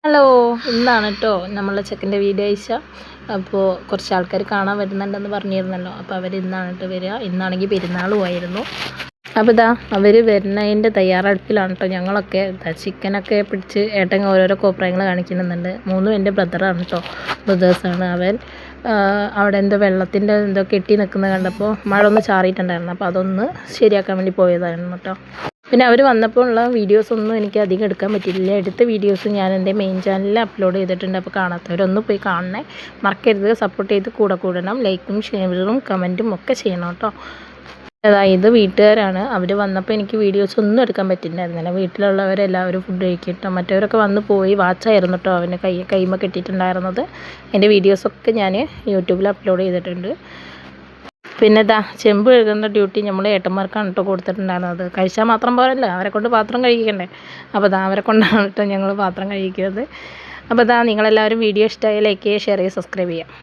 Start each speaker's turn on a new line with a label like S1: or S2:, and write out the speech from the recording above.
S1: Hello, ഇന്നാണ് കേട്ടോ നമ്മളെ ചെക്കൻ്റെ വീഡിയോ അയച്ച. അപ്പോൾ കുറച്ച് ആൾക്കാർ കാണാൻ വരുന്നുണ്ടെന്ന് പറഞ്ഞിരുന്നല്ലോ. അപ്പോൾ അവർ ഇന്നാണ് കേട്ടോ വരിക. ഇന്നാണെങ്കിൽ പെരുന്നാളും ആയിരുന്നു. അപ്പോൾ ഇതാ അവർ വരുന്നതിൻ്റെ തയ്യാറെടുപ്പിലാണ് കേട്ടോ ഞങ്ങളൊക്കെ. ചിക്കനൊക്കെ പിടിച്ച് ഏട്ടൻ ഓരോരോ കോപ്രായങ്ങൾ കാണിക്കുന്നുണ്ട്. മൂന്നും എൻ്റെ ബ്രദറാണ് കേട്ടോ, ബ്രദേഴ്സാണ്. അവൻ അവിടെ എന്തോ വെള്ളത്തിൻ്റെ എന്തോ കെട്ടി നിൽക്കുന്നത് കണ്ടപ്പോൾ മഴ ഒന്ന് ചാറിയിട്ടുണ്ടായിരുന്നു. അപ്പോൾ അതൊന്ന് ശരിയാക്കാൻ വേണ്ടി പോയതായിരുന്നു കേട്ടോ. പിന്നെ അവർ വന്നപ്പോൾ ഉള്ള വീഡിയോസൊന്നും എനിക്ക് അധികം എടുക്കാൻ പറ്റിയില്ല. എടുത്ത വീഡിയോസ് ഞാൻ എൻ്റെ മെയിൻ ചാനലിൽ അപ്ലോഡ് ചെയ്തിട്ടുണ്ട്. അപ്പോൾ കാണാത്തവരൊന്ന് പോയി കാണണേ, മറക്കരുത്. സപ്പോർട്ട് ചെയ്ത് കൂടണം. ലൈക്കും ഷെയറും കമൻറ്റും ഒക്കെ ചെയ്യണം കേട്ടോ. അതായത് വീട്ടുകാരാണ്. അവർ വന്നപ്പോൾ എനിക്ക് വീഡിയോസ് ഒന്നും എടുക്കാൻ പറ്റിയിട്ടുണ്ടായിരുന്നില്ല. വീട്ടിലുള്ളവരെല്ലാവരും ഫുഡ് കഴിക്കട്ടോ. മറ്റവരൊക്കെ വന്ന് പോയി. വാച്ചായിരുന്നു കേട്ടോ അവന് കൈമ കെട്ടിയിട്ടുണ്ടായിരുന്നത്. എൻ്റെ വീഡിയോസൊക്കെ ഞാൻ യൂട്യൂബിൽ അപ്ലോഡ് ചെയ്തിട്ടുണ്ട്. പിന്നെ ചെമ്പ് കഴുകേണ്ട ഡ്യൂട്ടി നമ്മൾ ഏട്ടന്മാർക്കാണ് കേട്ടോ കൊടുത്തിട്ടുണ്ടായിരുന്നത്. കഴിച്ചാൽ മാത്രം പോരല്ലോ, അവരെ കൊണ്ട് പാത്രം കഴിക്കണ്ടേ. അപ്പോൾ അവരെ കൊണ്ടാണ് കേട്ടോ ഞങ്ങൾ പാത്രം കഴിക്കുന്നത്. അപ്പോൾ നിങ്ങളെല്ലാവരും വീഡിയോ ഇഷ്ടമായി ലൈക്ക് ചെയ്യുക, ഷെയർ ചെയ്യുക, സബ്സ്ക്രൈബ് ചെയ്യുക.